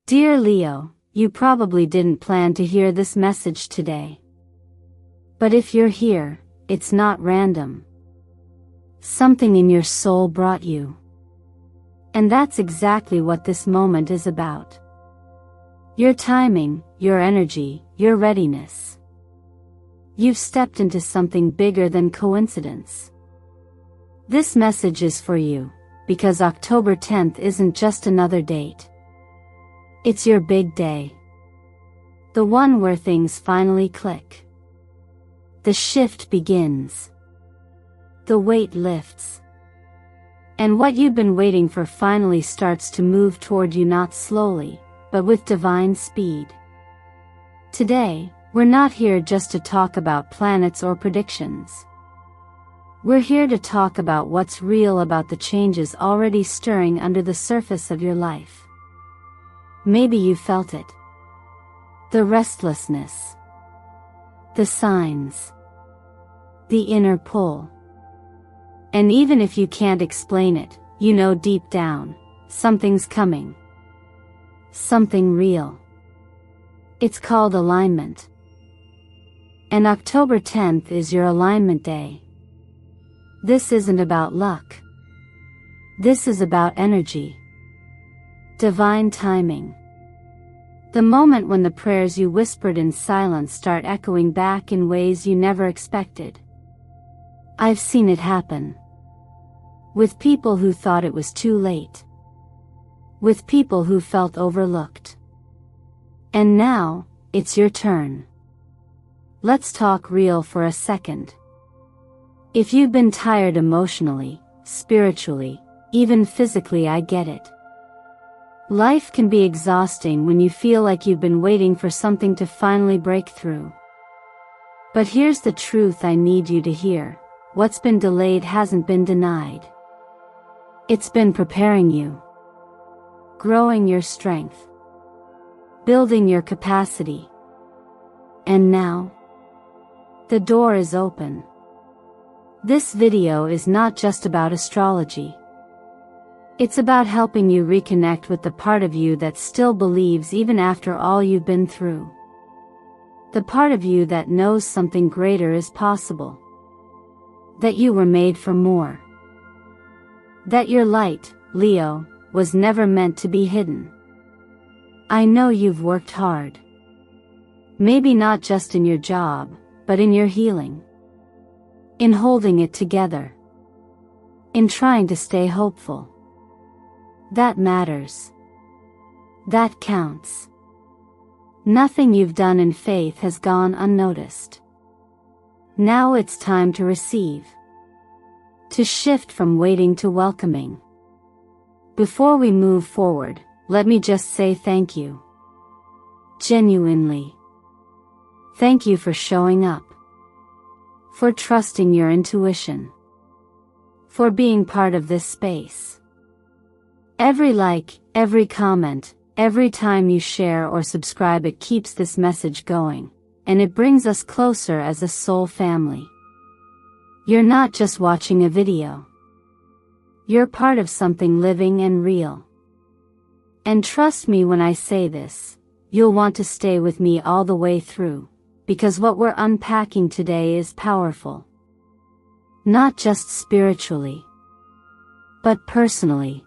Dear Leo, you probably didn't plan to hear this message today. But if you're here, it's not random. Something in your soul brought you. And that's exactly what this moment is about. Your timing, your energy, your readiness. You've stepped into something bigger than coincidence. This message is for you, because October 10th isn't just another date. It's your big day. The one where things finally click. The shift begins. The weight lifts. And what you've been waiting for finally starts to move toward you, not slowly, but with divine speed. Today, we're not here just to talk about planets or predictions. We're here to talk about what's real about the changes already stirring under the surface of your life. Maybe you felt it. The restlessness. The signs. The inner pull. And even if you can't explain it, you know deep down, something's coming. Something real. It's called alignment. And October 10th is your alignment day. This isn't about luck. This is about energy. Divine timing. The moment when the prayers you whispered in silence start echoing back in ways you never expected. I've seen it happen. With people who thought it was too late. With people who felt overlooked. And now, it's your turn. Let's talk real for a second. If you've been tired emotionally, spiritually, even physically, I get it. Life can be exhausting when you feel like you've been waiting for something to finally break through. But here's the truth I need you to hear. What's been delayed hasn't been denied. It's been preparing you. Growing your strength. Building your capacity. And now, the door is open. This video is not just about astrology. It's about helping you reconnect with the part of you that still believes even after all you've been through. The part of you that knows something greater is possible. That you were made for more. That your light, Leo, was never meant to be hidden. I know you've worked hard. Maybe not just in your job, but in your healing. In holding it together. In trying to stay hopeful. That matters. That counts. Nothing you've done in faith has gone unnoticed. Now it's time to receive. To shift from waiting to welcoming. Before we move forward, let me just say thank you. Genuinely. Thank you for showing up. For trusting your intuition. For being part of this space. Every like, every comment, every time you share or subscribe, it keeps this message going, and it brings us closer as a soul family. You're not just watching a video. You're part of something living and real. And trust me when I say this, you'll want to stay with me all the way through, because what we're unpacking today is powerful. Not just spiritually, but personally.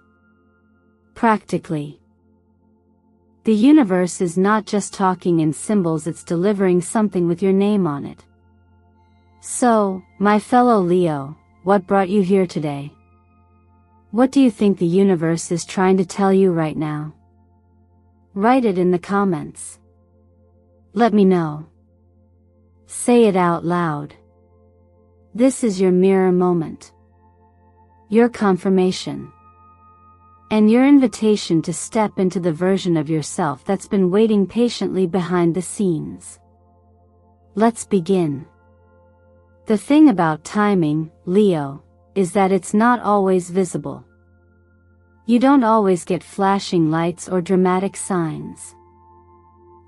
Practically. The universe is not just talking in symbols, it's delivering something with your name on it. So, my fellow Leo, what brought you here today? What do you think the universe is trying to tell you right now? Write it in the comments. Let me know. Say it out loud. This is your mirror moment. Your confirmation. And your invitation to step into the version of yourself that's been waiting patiently behind the scenes. Let's begin. The thing about timing, Leo, is that it's not always visible. You don't always get flashing lights or dramatic signs.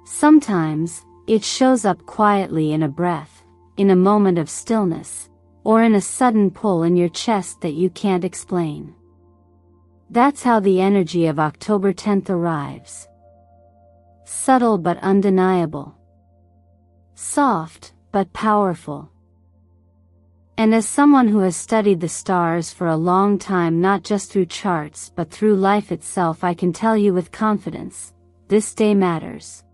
Sometimes, it shows up quietly in a breath, in a moment of stillness, or in a sudden pull in your chest that you can't explain. That's how the energy of October 10th arrives. Subtle but undeniable. Soft but powerful. And as someone who has studied the stars for a long time, not just through charts but through life itself, I can tell you with confidence, this day matters.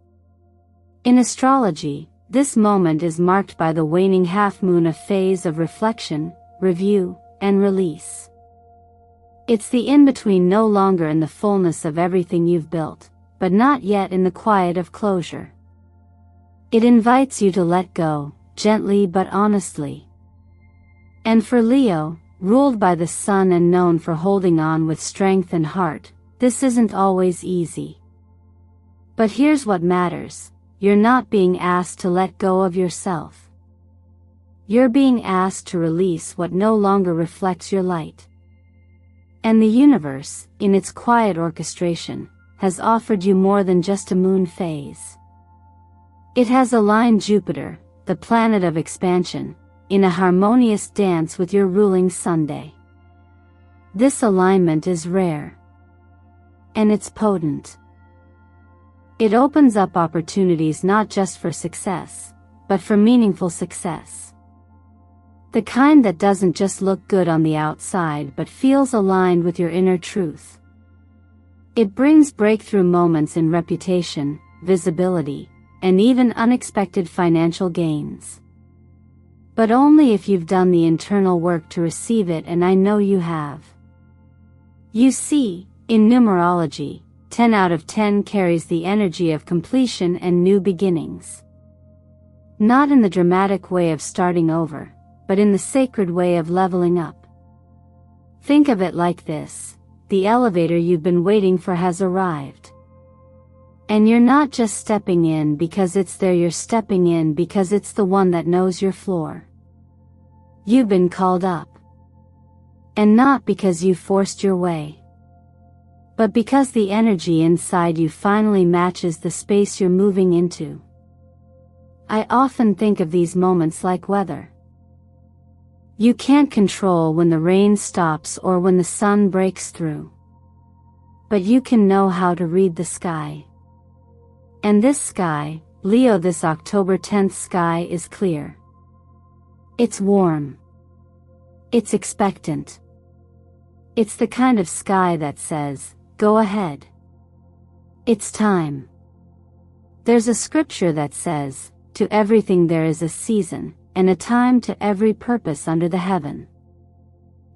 In astrology, this moment is marked by the waning half-moon, a phase of reflection, review, and release. It's the in-between, no longer in the fullness of everything you've built, but not yet in the quiet of closure. It invites you to let go, gently but honestly. And for Leo, ruled by the sun and known for holding on with strength and heart, this isn't always easy. But here's what matters: you're not being asked to let go of yourself. You're being asked to release what no longer reflects your light. And the universe, in its quiet orchestration, has offered you more than just a moon phase. It has aligned Jupiter, the planet of expansion, in a harmonious dance with your ruling Sunday. This alignment is rare. And it's potent. It opens up opportunities not just for success, but for meaningful success. The kind that doesn't just look good on the outside but feels aligned with your inner truth. It brings breakthrough moments in reputation, visibility, and even unexpected financial gains. But only if you've done the internal work to receive it, and I know you have. You see, in numerology, 10 out of 10 carries the energy of completion and new beginnings. Not in the dramatic way of starting over, but in the sacred way of leveling up. Think of it like this: the elevator you've been waiting for has arrived. And you're not just stepping in because it's there, you're stepping in because it's the one that knows your floor. You've been called up. And not because you forced your way, but because the energy inside you finally matches the space you're moving into. I often think of these moments like weather. You can't control when the rain stops or when the sun breaks through. But you can know how to read the sky. And this sky, Leo, this October 10th sky is clear. It's warm. It's expectant. It's the kind of sky that says, go ahead. It's time. There's a scripture that says, to everything there is a season, and a time to every purpose under the heaven.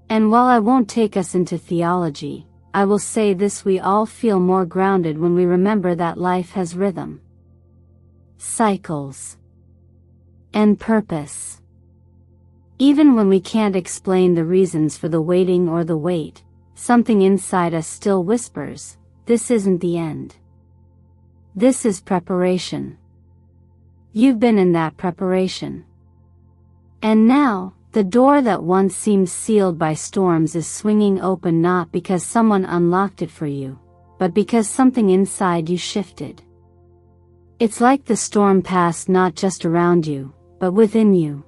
And while I won't take us into theology, I will say this: we all feel more grounded when we remember that life has rhythm, cycles, and purpose. Even when we can't explain the reasons for the waiting or the wait, something inside us still whispers, this isn't the end. This is preparation. You've been in that preparation. And now, the door that once seemed sealed by storms is swinging open, not because someone unlocked it for you, but because something inside you shifted. It's like the storm passed not just around you, but within you.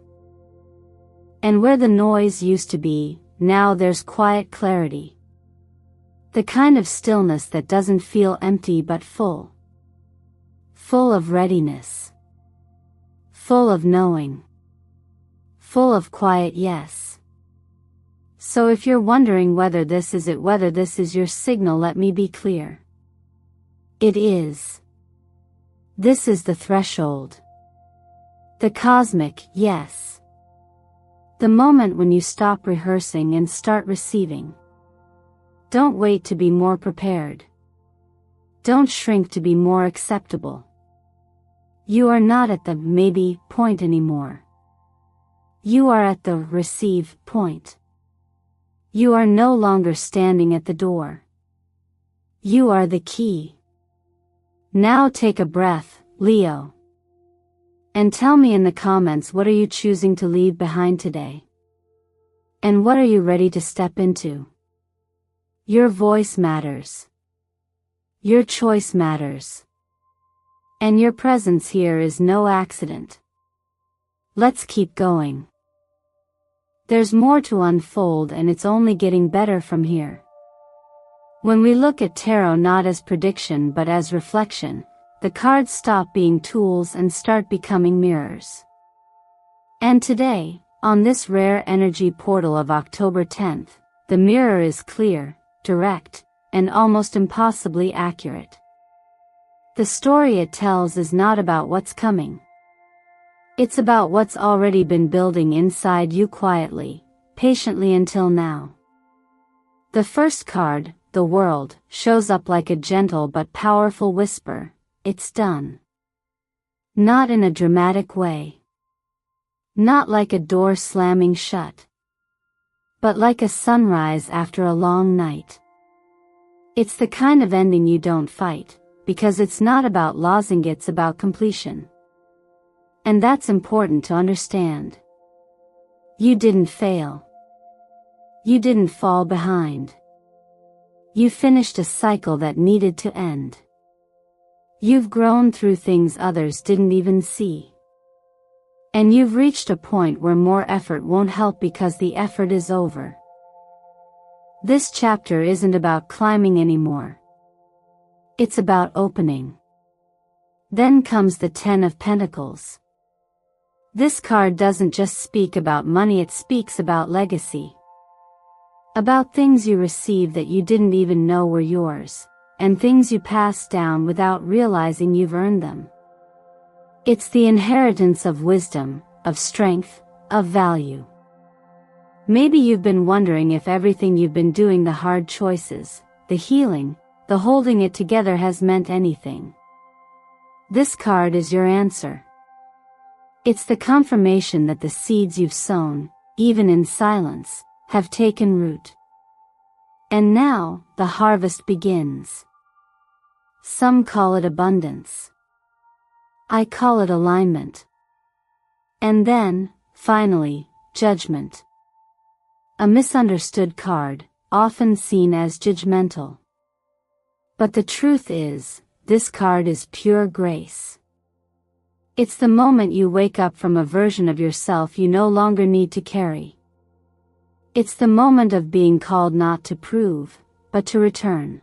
And where the noise used to be, now there's quiet clarity. The kind of stillness that doesn't feel empty but full. Full of readiness. Full of knowing. Full of quiet yes. So if you're wondering whether this is it, whether this is your signal, let me be clear. It is. This is the threshold. The cosmic yes. The moment when you stop rehearsing and start receiving. Don't wait to be more prepared. Don't shrink to be more acceptable. You are not at the maybe point anymore. You are at the receive point. You are no longer standing at the door. You are the key. Now take a breath, Leo. And tell me in the comments, what are you choosing to leave behind today? And what are you ready to step into? Your voice matters. Your choice matters. And your presence here is no accident. Let's keep going. There's more to unfold, and it's only getting better from here. When we look at tarot not as prediction but as reflection, the cards stop being tools and start becoming mirrors. And today, on this rare energy portal of October 10th, the mirror is clear, direct, and almost impossibly accurate. The story it tells is not about what's coming. It's about what's already been building inside you quietly, patiently until now. The first card, the World, shows up like a gentle but powerful whisper, "It's done." Not in a dramatic way. Not like a door slamming shut. But like a sunrise after a long night. It's the kind of ending you don't fight, because it's not about losing, it's about completion. And that's important to understand. You didn't fail. You didn't fall behind. You finished a cycle that needed to end. You've grown through things others didn't even see. And you've reached a point where more effort won't help because the effort is over. This chapter isn't about climbing anymore. It's about opening. Then comes the Ten of Pentacles. This card doesn't just speak about money, it speaks about legacy. About things you receive that you didn't even know were yours, and things you passed down without realizing you've earned them. It's the inheritance of wisdom, of strength, of value. Maybe you've been wondering if everything you've been doing, the hard choices, the healing, the holding it together, has meant anything. This card is your answer. It's the confirmation that the seeds you've sown, even in silence, have taken root. And now, the harvest begins. Some call it abundance. I call it alignment. And then, finally, Judgment. A misunderstood card, often seen as judgmental. But the truth is, this card is pure grace. It's the moment you wake up from a version of yourself you no longer need to carry. It's the moment of being called not to prove, but to return.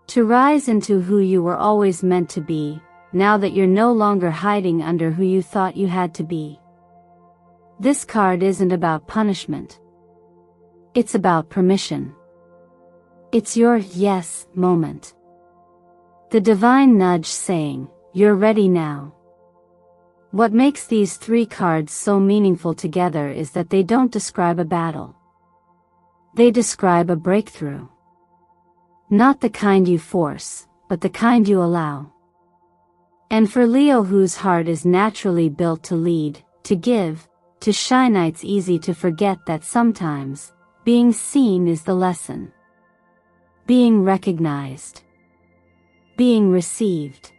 To rise into who you were always meant to be, now that you're no longer hiding under who you thought you had to be. This card isn't about punishment. It's about permission. It's your yes moment. The divine nudge saying, "You're ready now." What makes these three cards so meaningful together is that they don't describe a battle. They describe a breakthrough. Not the kind you force, but the kind you allow. And for Leo, whose heart is naturally built to lead, to give, to shine, it's easy to forget that sometimes, being seen is the lesson. Being recognized. Being received.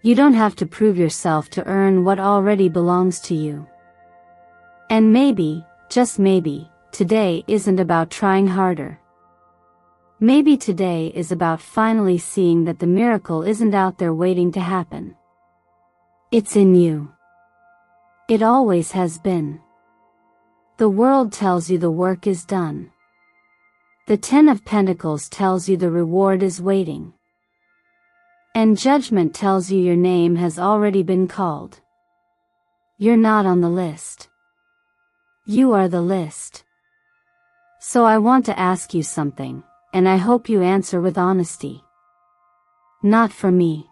You don't have to prove yourself to earn what already belongs to you. And maybe, just maybe, today isn't about trying harder. Maybe today is about finally seeing that the miracle isn't out there waiting to happen. It's in you. It always has been. The world tells you the work is done. The Ten of Pentacles tells you the reward is waiting. And Judgment tells you your name has already been called. You're not on the list. You are the list. So I want to ask you something, and I hope you answer with honesty. Not for me.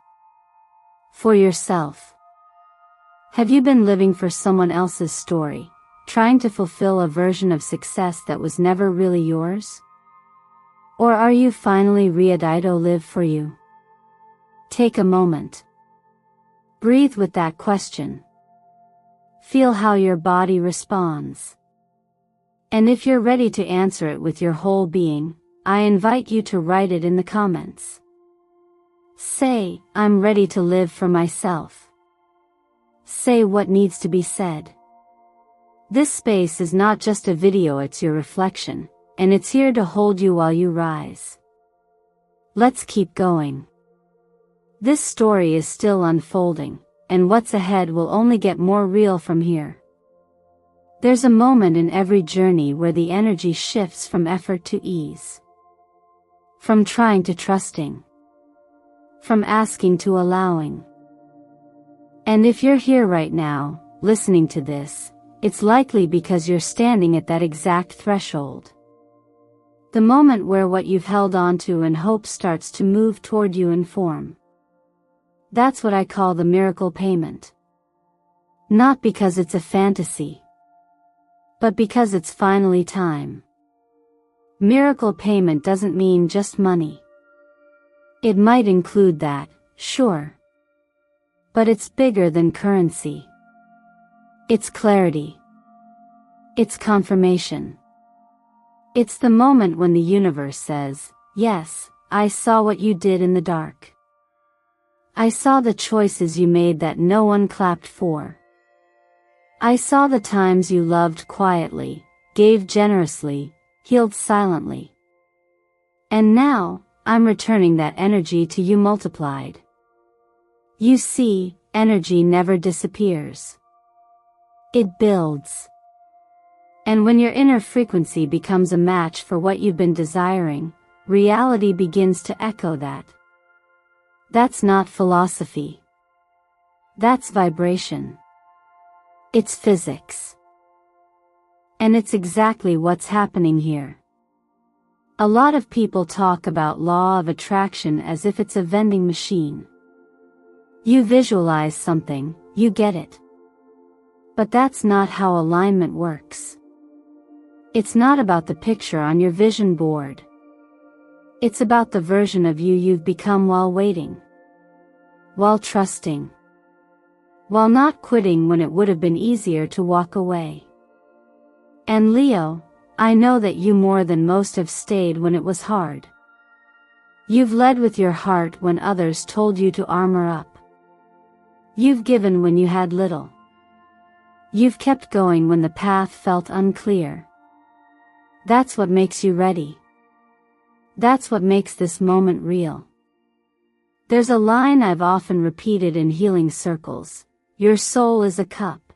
For yourself. Have you been living for someone else's story, trying to fulfill a version of success that was never really yours? Or are you finally ready to live for you? Take a moment. Breathe with that question. Feel how your body responds. And if you're ready to answer it with your whole being, I invite you to write it in the comments. Say, "I'm ready to live for myself." Say what needs to be said. This space is not just a video, it's your reflection, and it's here to hold you while you rise. Let's keep going. This story is still unfolding, and what's ahead will only get more real from here. There's a moment in every journey where the energy shifts from effort to ease. From trying to trusting. From asking to allowing. And if you're here right now, listening to this, it's likely because you're standing at that exact threshold. The moment where what you've held onto and hope starts to move toward you in form. That's what I call the miracle payment. Not because it's a fantasy, but because it's finally time. Miracle payment doesn't mean just money. It might include that, sure. But it's bigger than currency. It's clarity. It's confirmation. It's the moment when the universe says, yes, I saw what you did in the dark. I saw the choices you made that no one clapped for. I saw the times you loved quietly, gave generously, healed silently. And now, I'm returning that energy to you multiplied. You see, energy never disappears. It builds. And when your inner frequency becomes a match for what you've been desiring, reality begins to echo that. That's not philosophy. That's vibration. It's physics. And it's exactly what's happening here. A lot of people talk about law of attraction as if it's a vending machine. You visualize something, you get it. But that's not how alignment works. It's not about the picture on your vision board. It's about the version of you you've become while waiting. While trusting. While not quitting when it would have been easier to walk away. And Leo, I know that you more than most have stayed when it was hard. You've led with your heart when others told you to armor up. You've given when you had little. You've kept going when the path felt unclear. That's what makes you ready. That's what makes this moment real. There's a line I've often repeated in healing circles: your soul is a cup.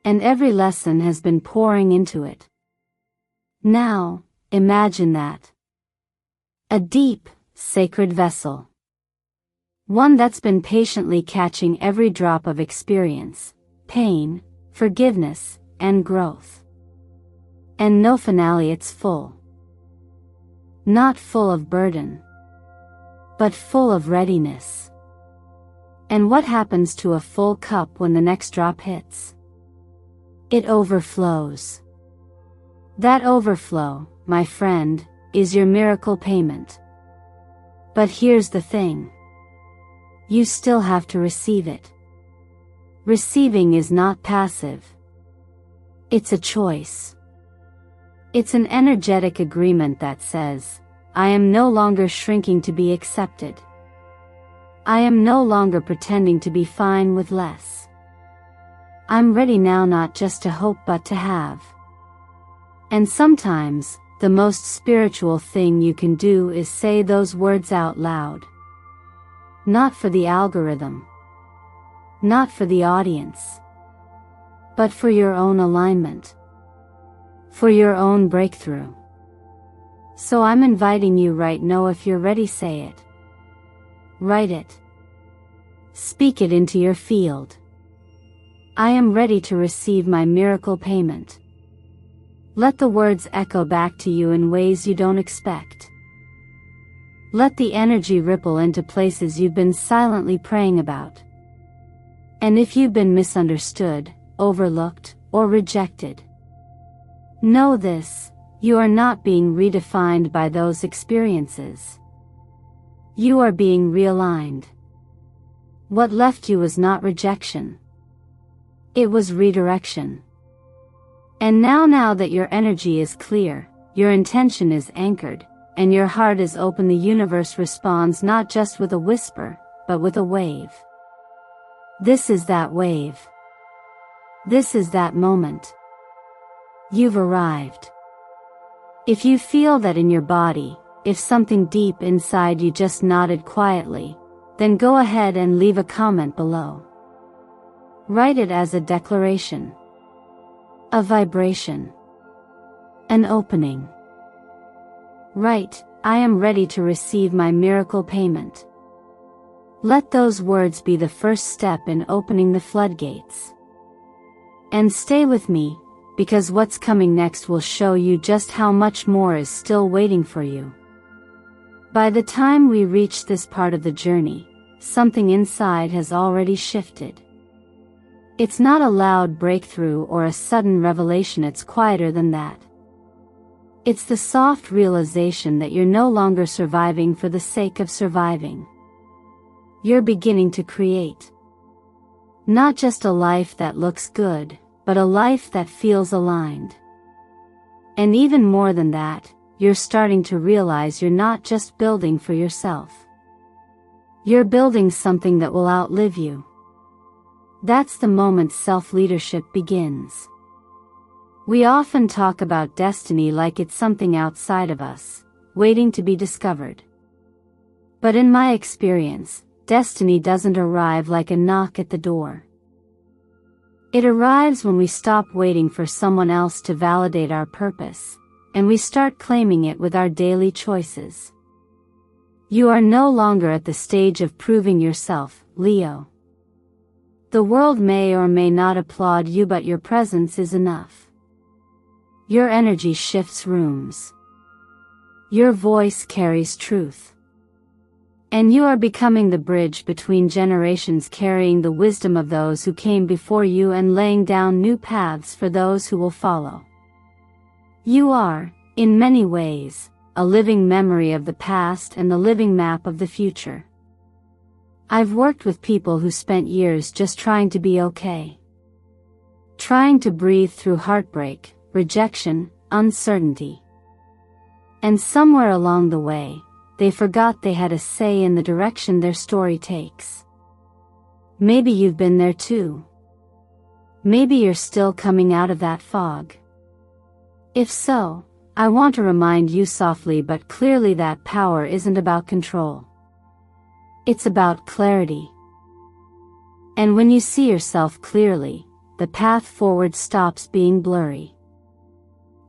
And every lesson has been pouring into it. Now, imagine that. A deep, sacred vessel. One that's been patiently catching every drop of experience, pain, forgiveness, and growth. And no finale, it's full. Not full of burden, but full of readiness. And what happens to a full cup when the next drop hits? It overflows. That overflow, my friend, is your miracle payment. But here's the thing. You still have to receive it. Receiving is not passive. It's a choice. It's an energetic agreement that says, I am no longer shrinking to be accepted. I am no longer pretending to be fine with less. I'm ready now not just to hope but to have. And sometimes, the most spiritual thing you can do is say those words out loud. Not for the algorithm. Not for the audience. But for your own alignment. For your own breakthrough. So I'm inviting you right now, if you're ready, say it. Write it. Speak it into your field. I am ready to receive my miracle payment. Let the words echo back to you in ways you don't expect. Let the energy ripple into places you've been silently praying about. And if you've been misunderstood, overlooked, or rejected, know this: you are not being redefined by those experiences. You are being realigned. What left you was not rejection. It was redirection. And now that your energy is clear, your intention is anchored, and your heart is open, the universe responds not just with a whisper, but with a wave. This is that wave. This is that moment. You've arrived. If you feel that in your body, if something deep inside you just nodded quietly, then go ahead and leave a comment below. Write it as a declaration. A vibration. An opening. Write, I am ready to receive my miracle payment. Let those words be the first step in opening the floodgates. And stay with me, because what's coming next will show you just how much more is still waiting for you. By the time we reach this part of the journey, something inside has already shifted. It's not a loud breakthrough or a sudden revelation, it's quieter than that. It's the soft realization that you're no longer surviving for the sake of surviving. You're beginning to create. Not just a life that looks good, but a life that feels aligned. And even more than that, you're starting to realize you're not just building for yourself. You're building something that will outlive you. That's the moment self-leadership begins. We often talk about destiny like it's something outside of us, waiting to be discovered. But in my experience, destiny doesn't arrive like a knock at the door. It arrives when we stop waiting for someone else to validate our purpose, and we start claiming it with our daily choices. You are no longer at the stage of proving yourself, Leo. The world may or may not applaud you, but your presence is enough. Your energy shifts rooms. Your voice carries truth. And you are becoming the bridge between generations, carrying the wisdom of those who came before you and laying down new paths for those who will follow. You are, in many ways, a living memory of the past and the living map of the future. I've worked with people who spent years just trying to be okay. Trying to breathe through heartbreak, rejection, uncertainty. And somewhere along the way, they forgot they had a say in the direction their story takes. Maybe you've been there too. Maybe you're still coming out of that fog. If so, I want to remind you softly but clearly that power isn't about control. It's about clarity. And when you see yourself clearly, the path forward stops being blurry.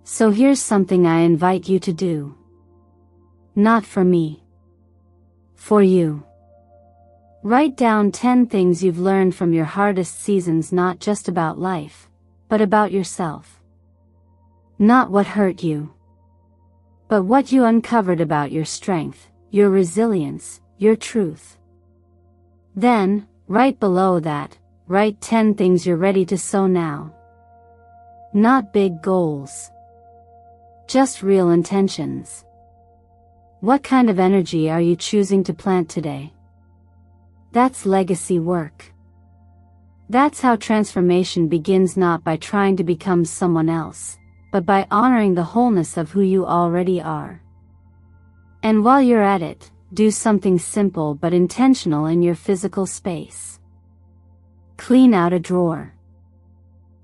So here's something I invite you to do. Not for me. For you. Write down 10 things you've learned from your hardest seasons, not just about life, but about yourself. Not what hurt you, but what you uncovered about your strength, your resilience, your truth. Then, right below that, write 10 things you're ready to sow now. Not big goals. Just real intentions. What kind of energy are you choosing to plant today? That's legacy work. That's how transformation begins, not by trying to become someone else, but by honoring the wholeness of who you already are. And while you're at it, do something simple but intentional in your physical space. Clean out a drawer.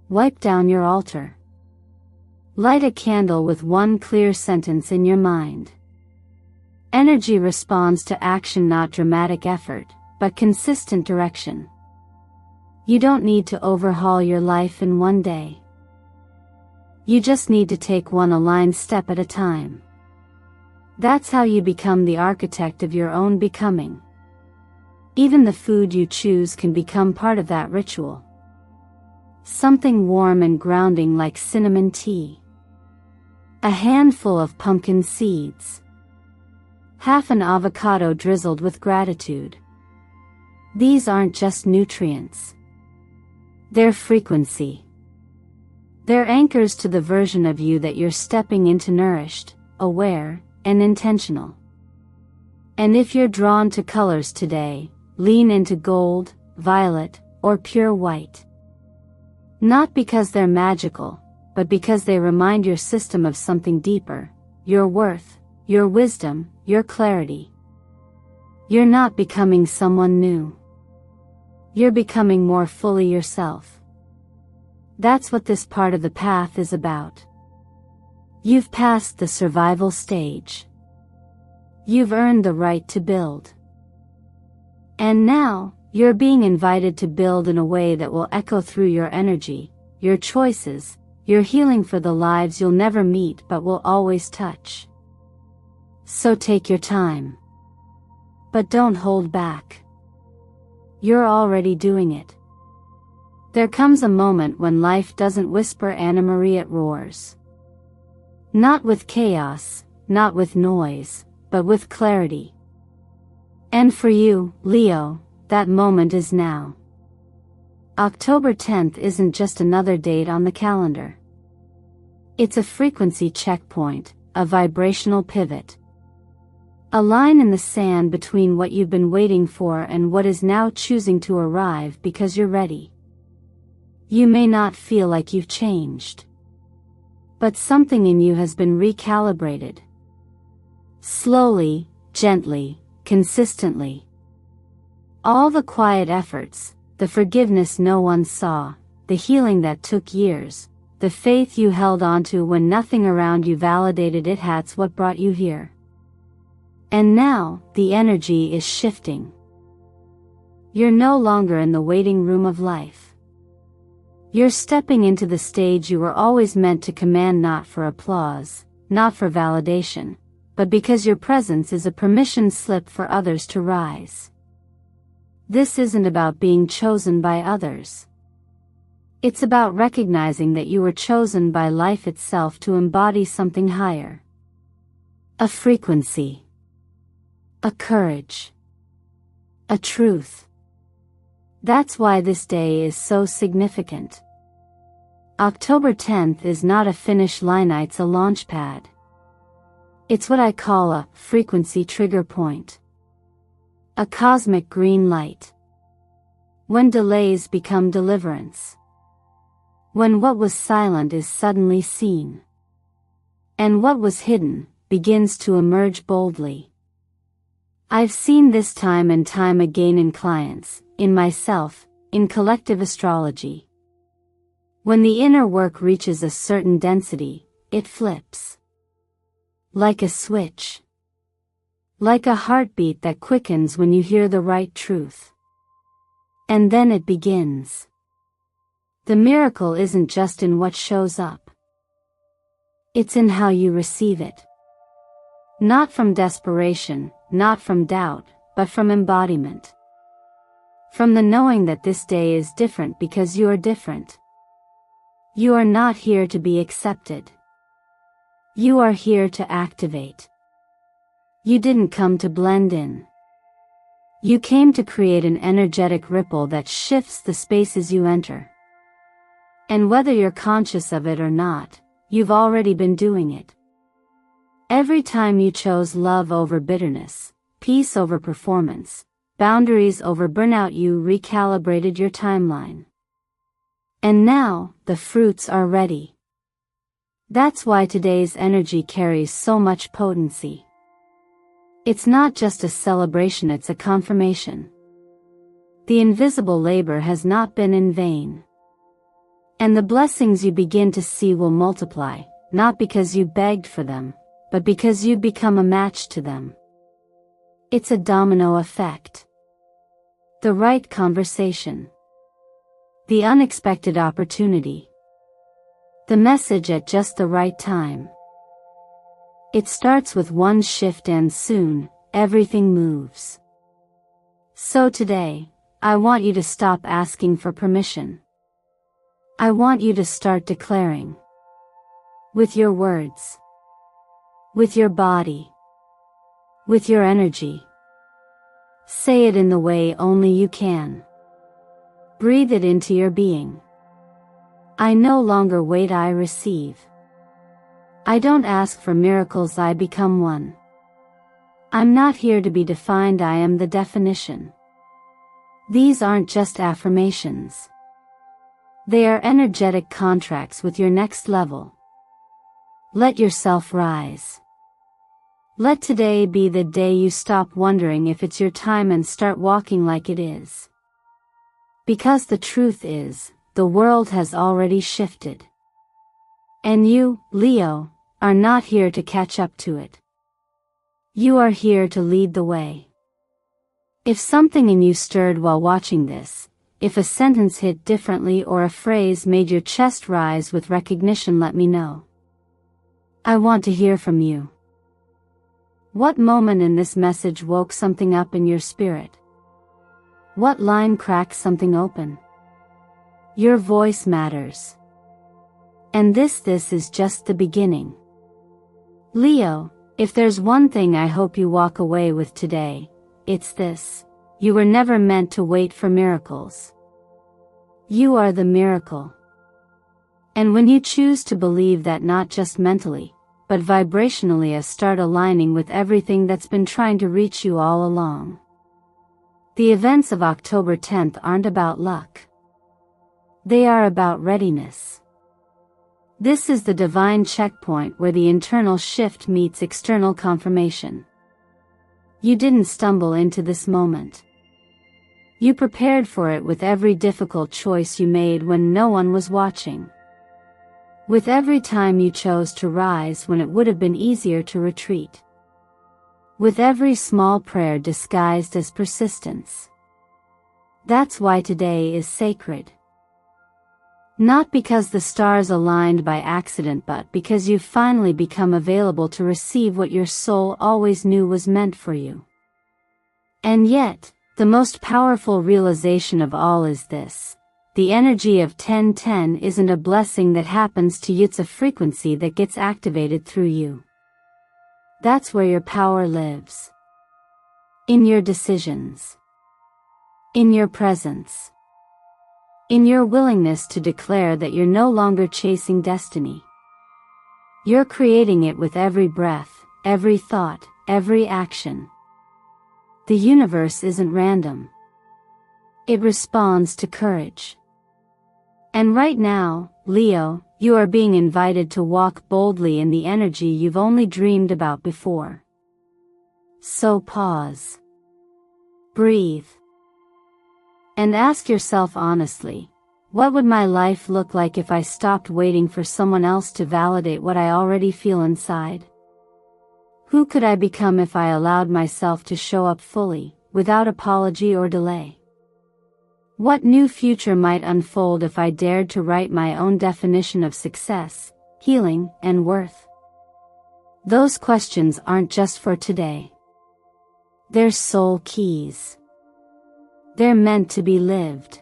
Wipe down your altar. Light a candle with one clear sentence in your mind. Energy responds to action, not dramatic effort, but consistent direction. You don't need to overhaul your life in one day. You just need to take one aligned step at a time. That's how you become the architect of your own becoming. Even the food you choose can become part of that ritual. Something warm and grounding like cinnamon tea. A handful of pumpkin seeds. Half an avocado drizzled with gratitude. These aren't just nutrients. They're frequency. They're anchors to the version of you that you're stepping into, nourished, aware, and intentional. And if you're drawn to colors today, lean into gold, violet, or pure white. Not because they're magical, but because they remind your system of something deeper, your worth, your wisdom, your clarity. You're not becoming someone new. You're becoming more fully yourself. That's what this part of the path is about. You've passed the survival stage. You've earned the right to build. And now, you're being invited to build in a way that will echo through your energy, your choices, your healing for the lives you'll never meet but will always touch. So take your time. But don't hold back. You're already doing it. There comes a moment when life doesn't whisper Anna Marie, it roars. Not with chaos, not with noise, but with clarity. And for you, Leo, that moment is now. October 10th isn't just another date on the calendar. It's a frequency checkpoint, a vibrational pivot. A line in the sand between what you've been waiting for and what is now choosing to arrive because you're ready. You may not feel like you've changed, but something in you has been recalibrated. Slowly, gently, consistently. All the quiet efforts, the forgiveness no one saw, the healing that took years, the faith you held onto when nothing around you validated it, that's what brought you here. And now, the energy is shifting. You're no longer in the waiting room of life. You're stepping into the stage you were always meant to command, not for applause, not for validation, but because your presence is a permission slip for others to rise. This isn't about being chosen by others. It's about recognizing that you were chosen by life itself to embody something higher. A frequency. A courage. A truth. That's why this day is so significant. October 10th is not a finish line, it's a launch pad. It's what I call a frequency trigger point. A cosmic green light. When delays become deliverance. When what was silent is suddenly seen. And what was hidden begins to emerge boldly. I've seen this time and time again in clients, in myself, in collective astrology. When the inner work reaches a certain density, it flips. Like a switch. Like a heartbeat that quickens when you hear the right truth. And then it begins. The miracle isn't just in what shows up. It's in how you receive it. Not from desperation, not from doubt, but from embodiment. From the knowing that this day is different because you are different. You are not here to be accepted. You are here to activate. You didn't come to blend in. You came to create an energetic ripple that shifts the spaces you enter. And whether you're conscious of it or not, you've already been doing it. Every time you chose love over bitterness, peace over performance, boundaries over burnout, you recalibrated your timeline. And now, the fruits are ready. That's why today's energy carries so much potency. It's not just a celebration, it's a confirmation. The invisible labor has not been in vain. And the blessings you begin to see will multiply, not because you begged for them, but because you become a match to them. It's a domino effect. The right conversation. The unexpected opportunity. The message at just the right time. It starts with one shift and soon, everything moves. So today, I want you to stop asking for permission. I want you to start declaring. With your words. With your body. With your energy. Say it in the way only you can. Breathe it into your being. I no longer wait, I receive. I don't ask for miracles, I become one. I'm not here to be defined, I am the definition. These aren't just affirmations. They are energetic contracts with your next level. Let yourself rise. Let today be the day you stop wondering if it's your time and start walking like it is. Because the truth is, the world has already shifted. And you, Leo, are not here to catch up to it. You are here to lead the way. If something in you stirred while watching this, if a sentence hit differently or a phrase made your chest rise with recognition, let me know. I want to hear from you. What moment in this message woke something up in your spirit? What line cracks something open? Your voice matters. And this is just the beginning. Leo, if there's one thing I hope you walk away with today, it's this: you were never meant to wait for miracles. You are the miracle. And when you choose to believe that, not just mentally, but vibrationally, start aligning with everything that's been trying to reach you all along. The events of October 10th aren't about luck. They are about readiness. This is the divine checkpoint where the internal shift meets external confirmation. You didn't stumble into this moment. You prepared for it with every difficult choice you made when no one was watching. With every time you chose to rise when it would have been easier to retreat. With every small prayer disguised as persistence. That's why today is sacred. Not because the stars aligned by accident, but because you've finally become available to receive what your soul always knew was meant for you. And yet, the most powerful realization of all is this: the energy of 1010 isn't a blessing that happens to you, it's a frequency that gets activated through you. That's where your power lives. In your decisions. In your presence. In your willingness to declare that you're no longer chasing destiny. You're creating it with every breath, every thought, every action. The universe isn't random. It responds to courage. And right now, Leo, you are being invited to walk boldly in the energy you've only dreamed about before. So pause. Breathe. And ask yourself honestly, what would my life look like if I stopped waiting for someone else to validate what I already feel inside? Who could I become if I allowed myself to show up fully, without apology or delay? What new future might unfold if I dared to write my own definition of success, healing, and worth? Those questions aren't just for today. They're soul keys. They're meant to be lived.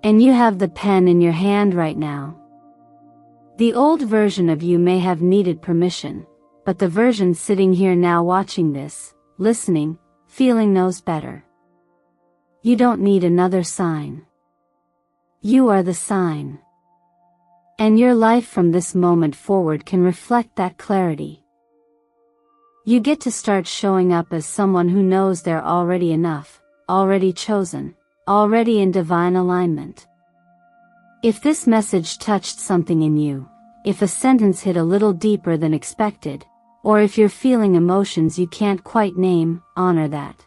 And you have the pen in your hand right now. The old version of you may have needed permission, but the version sitting here now watching this, listening, feeling knows better. You don't need another sign. You are the sign. And your life from this moment forward can reflect that clarity. You get to start showing up as someone who knows they're already enough, already chosen, already in divine alignment. If this message touched something in you, if a sentence hit a little deeper than expected, or if you're feeling emotions you can't quite name, honor that.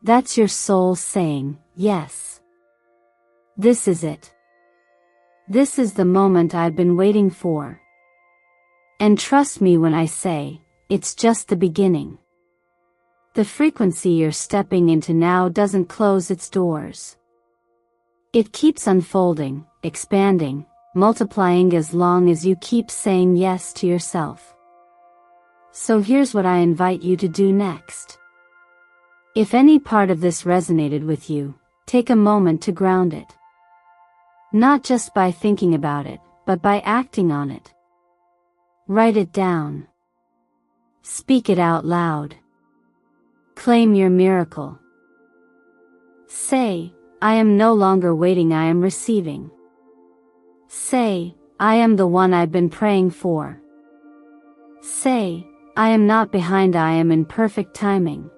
That's your soul saying, yes. This is it. This is the moment I've been waiting for. And trust me when I say, it's just the beginning. The frequency you're stepping into now doesn't close its doors. It keeps unfolding, expanding, multiplying as long as you keep saying yes to yourself. So here's what I invite you to do next. If any part of this resonated with you, take a moment to ground it. Not just by thinking about it, but by acting on it. Write it down. Speak it out loud. Claim your miracle. Say, I am no longer waiting, I am receiving. Say, I am the one I've been praying for. Say, I am not behind, I am in perfect timing.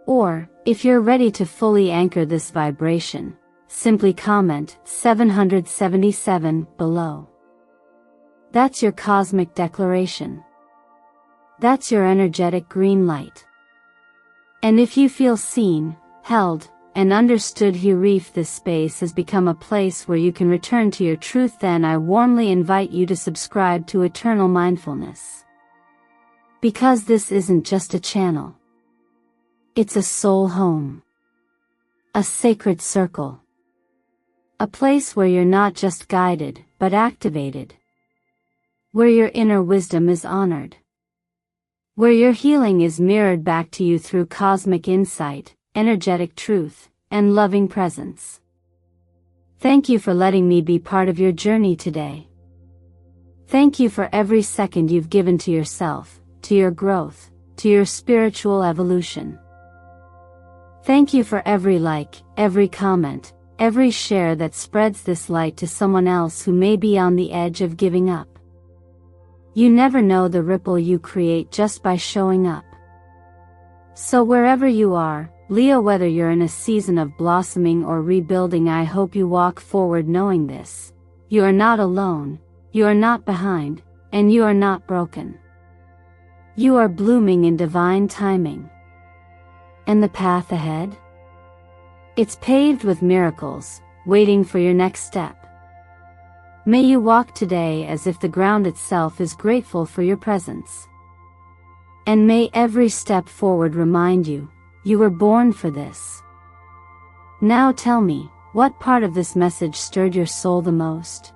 Or, if you're ready to fully anchor this vibration, simply comment 777 below. That's your cosmic declaration. That's your energetic green light. And if you feel seen, held, and understood, this space has become a place where you can return to your truth, then I warmly invite you to subscribe to Eternal Mindfulness. Because this isn't just a channel. It's a soul home. A sacred circle. A place where you're not just guided, but activated. Where your inner wisdom is honored. Where your healing is mirrored back to you through cosmic insight, energetic truth, and loving presence. Thank you for letting me be part of your journey today. Thank you for every second you've given to yourself, to your growth, to your spiritual evolution. Thank you for every like, every comment, every share that spreads this light to someone else who may be on the edge of giving up. You never know the ripple you create just by showing up. So wherever you are, Leo, whether you're in a season of blossoming or rebuilding, I hope you walk forward knowing this: you are not alone, you are not behind, and you are not broken. You are blooming in divine timing. And the path ahead? It's paved with miracles, waiting for your next step. May you walk today as if the ground itself is grateful for your presence. And may every step forward remind you, you were born for this. Now tell me, what part of this message stirred your soul the most?